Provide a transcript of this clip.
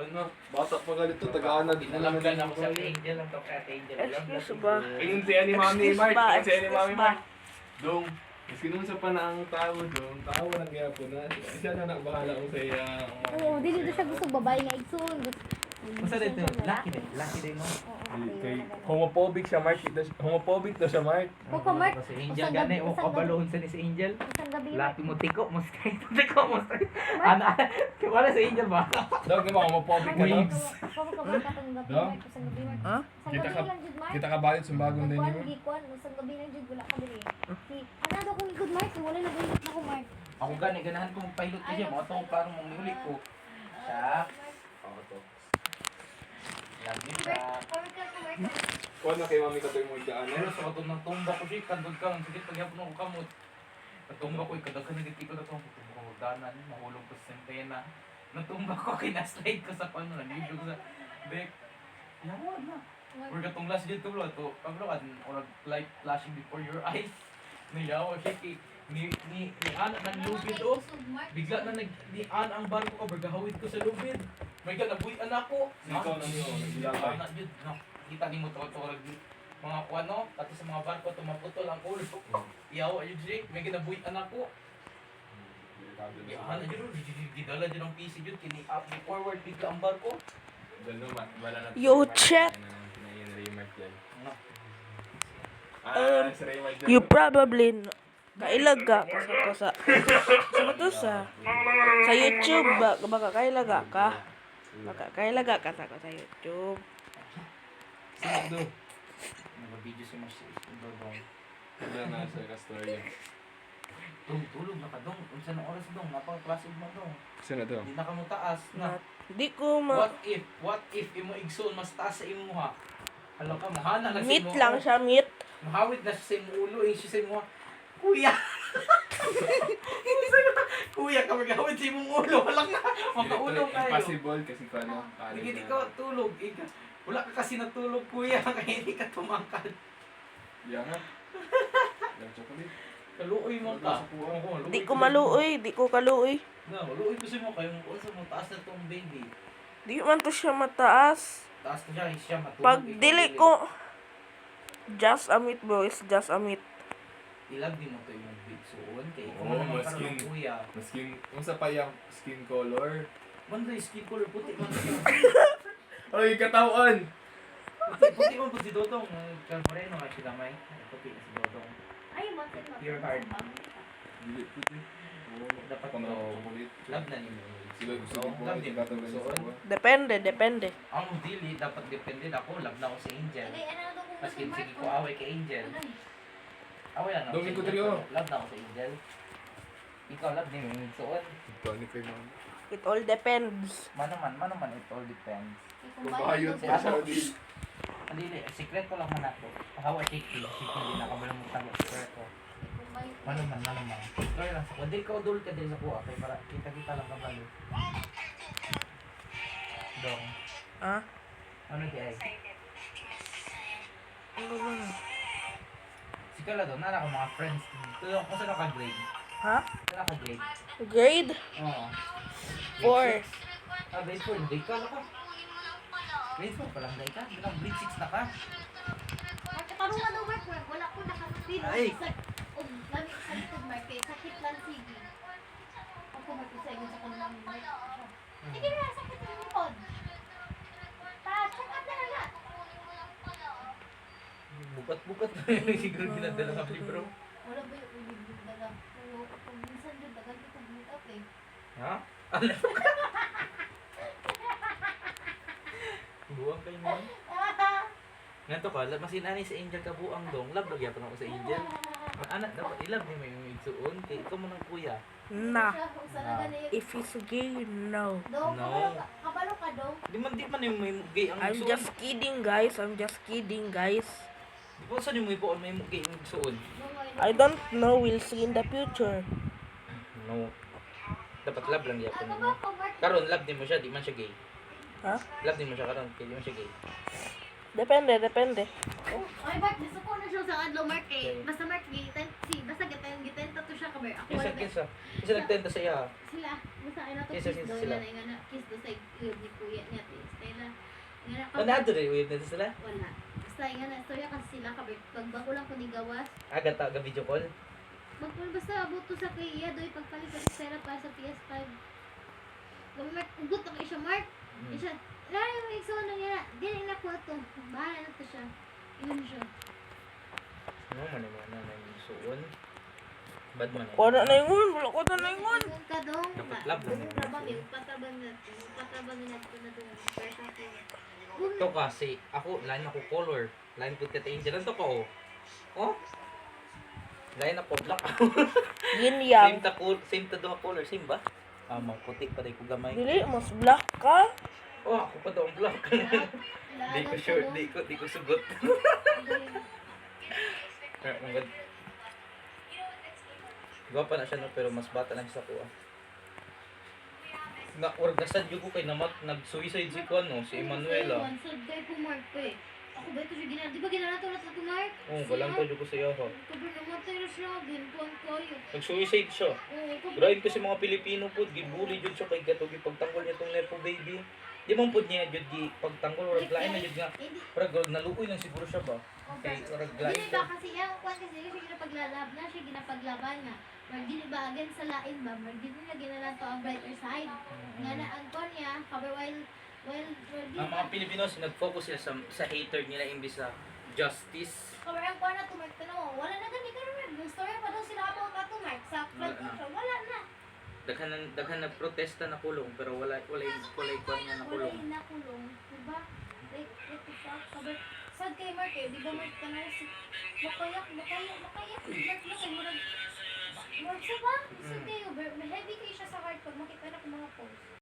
no? Bata pa galit to, tagaan na din naman. Nalagyan ako sa Angel, ang top at Angel. Excuse ba? Ayun si Ani Mami Excuse Mark, ba? ayun si Ani Mami Excuse ba? Mark. Dong, sinunsa pa na ang tao dong, tao lang kaya po na. Siya na nakabahala ko sa iya. Oo, dili siya gusto babae nga igsoon. Masa dito, lucky din mo. Kay homophobic siya Mark, homophobic daw siya Mark. O ka Mark, Si Angel gani, o kabalon sa ni si Angel. isang gabi Laki mo tiko mo straight. Tiko mo straight. Ana, wala si Angel ba? Dog, di ba homophobic ka no? Wigs. Ako ka Mark katong gabi No? Mark, isang gabi Mark. Ha? Isang Kita gabi ka, lang jud Mark. kita ka balit sa bagong din Kuan mo. gikuan, isang gabi lang jud wala ka diri. Ano daw kung good Mark, wala na galit ako Mark. Ako gani, ganahan kong pilot ko siya. Mga to, parang mamuli ko. Siya. Ako to. Lagi siya. Kuha na kay Mami katoy mo idaan. Pero sa katong nang tumba ko siya, kandod ka, ang sigit pagyapon ako kamot. Natumba ko, ikadagan na dito na itong putumba ko magdanan, mahulog ko sa sentena. Natumba ko, kinaslide ko sa pano, nalibyo ko sa back. Yawa na. Or katong last dito lo, ito, paglakan, or light flashing before your eyes. Nayawa siya, ni anak ng lubid o. Bigla na ni ang barko ko, bergahawid ko sa lubid. May ka, nabuyan ako. Ikaw na niyo, nagilakay. Anak yun, no. Kita ni mo to mga kuano, tapos sa mga barko tumaputol ang ulo. Iyawa yun siya, may ginabuhian ako. Iyahan na yun, gidala dyan ang PC yun, kini-up, forward, bigla ang barko. Yo, check. You probably kailag ka sa sa YouTube ba baka kailaga ka sa YouTube. Sinag do. Nag-video si Mas Dodong. Wala na sa kastorya. Tulog na ka dong, unsa na oras dong, napaka-classic mo dong. Sino to? Hindi na ka mo taas na. Di ko What if imo igsoon mas taas sa imo ha? Alam ka, mahana lang sa meat imo. lang siya, meat. Mahawid na siya sa imo ulo, siya sa imo. Kuya! Kuya ka maghawid sa imong ulo, wala nga. Makaulong kayo. Impossible kasi paano? Hindi ka tulog. Wala ka kasi natulog, kuya, kaya hindi ka tumangkad. Yan nga. Yung chocolate. Kaluoy mo ka. Di ko maluoy, di ko kaluoy. Na, luoy ko sa mo kayo mo sa mo taas na tong baby. Di man to siya mataas. Taas na siya matulog. Pag dili ko just a meat boys, just a meat. Ilag din mo to yung big suon kay ikaw Oo, naman mas karon skin. kuya. Maskin, unsa pa yung skin color? Man ray skin color puti man siya. Ay, katawan! Puti man po si Dodong. Kalporeno nga siya damay. Puti na si Dodong. Ay, matin mo. Pure heart. Dili puti. Oo, Dapat pang to. chocolate. Love na ni mo. Sila gusto So, ko love po, din ikatawin mo. sa kuha. Depende. Ang dili dapat depende ako. Love na ako sa Angel. Ay, ano daw kung Maskin Mark, sige ko away kay Angel. Away lang ako Dong, sa ikaw Angel. trio. pero Love na ako sa Angel. Ikaw love din mo. Suon. Ito, ni kay Mami. It all depends. Mano man, it all depends. Babayot pa siya di. Hindi, sikreto lang man ako. Hawa Chiki hindi nakabalang mo tago sikreto. Mano man. Story lang. Kung di ka udol ka din sa kuha, kay para kita lang kabalo. Dong. Ha? Ano di ay? Ano ba? Si Kala doon, nara ka mga friends. Tulong ko sa naka-grade. Ha? Sa naka-grade. Grade Oo. 4. Ah, grade 4. Grade ka na ka. Grade 4 pa lang na ka. Bilang grade 6 na ka. Mark, katarungan daw Mark, wala ko nakapili. Ay. O, lami sa likod Mark, kaya sakit lang sige. Ako Mark, sa inyo sa kanilang Mark. Sige na, sakit lang likod. Check up na lang. Bukat-bukat na yun siguro ginadala ng libro. Wala ba yung ulibig na lang? Pero kung minsan yun, dagan ko meet up eh. Ha? Alam ka? Buwang kayo mo. Nga to ka, masinani sa Angel ka buang dong. Love lagyan pa ako sa Angel. Anak, dapat ilab niya may igsuon. Kaya ikaw mo ng kuya. Na. Usa na ganit. If it's gay, no. Dong, No. kabalo ka dong. Di man yung may gay ang I'm igsuon. just kidding, guys. Di ba saan yung may buon may gay ang igsuon? I don't know. We'll see in the future. No. Dapat love lang yapon Ano mo. ba ko Mark? Karon love din mo siya, di man siya gay. Ha? Love din mo siya karon, kaya di man siya gay. Depende. Ay, Mark, gusto ko na siya sa adlaw, Mark, eh. Basta, Mark, basta gitenta to siya ka, Mark. Ako, Kisa nagtenta sa iya. sila, basta, ay nato, Kisa kiss daw sila. yan, ay nga na, kiss daw sa ilog ni kuya niya. Manado rin, wait na sila. Wala. Basta nga na istorya kasi sila kabay. Pag bako lang ko ni gawas. Aga ta, aga video call. Basta abuto sa kay iya doy pagpalit sa pera para sa PS5. Mark, ugot na kay siya Mark. Siya, lalo yung ikso na niya. Dili na ko to. Bahala na to siya. Yun siya. Ano man naman na yung suon. Bad man. Wala na ingon, wala ko na ingon. Kung ka dong. Dapat lab na mo. Patabang na to. Patabang na to na to. Pwede ko. Ito kasi, ako, line ako color. Line ko tete angel. Ito ko, oh. Oh? Line ako black. Yin Same yang. ta same ta duha color, same ba? Ah, puti pa ko gamay. Dili, mas black ka. Oh, ako pa daw ang black. Di ko sure, di ko sugot. Ang ganda. Gwapa na siya no, pero mas bata lang siya sa kuha. Orag nasadyo ko kay namat, nag-suicide si Kwan no, si Emanuela. Sad kay ko Mark ko eh. Ako ba ito siya ginagawa? Di ba ginagawa na ito Mark? Oo, walang to ko sa iyo ho. Kabir namatay na siya. Ginkuhan ko yun. Nag-suicide siya. Oo, kabir. Grabe kasi mga Pilipino po, gibuli jud siya kay Gatogi pagtanggol niya tong Nepo baby. Di man pud niya jud gi pagtanggol orag lain na jud nga. Hindi. Orag naluoy lang siguro siya ba. Kay orag lain. Dili ba kasi yung kwan kasi siya ginapaglalab na siya ginapaglaban nga. Mar dili ba again sa lain ba? Mar dili na ginalan to ang brighter side. Nga na ang kwan niya, kabir while dili Ang mga Pilipino nag-focus sila sa hater nila imbis sa justice. kabir ang kwan na tumark tanaw. Wala na gani karon yung story pa daw sila ako ka tumark sa flood Wala na. control. Wala na. Daghan na protesta na kulong pero wala kwan nga na Wala kulong. yung nakulong. Diba? Like, what the fuck? Kabir, sad kay Mark eh. Di ba Mark tanaw si Makayak. Mark na kay Mark. Mark siya ba? Sad kayo. Heavy kayo siya sa heart pag makita na ko mga post.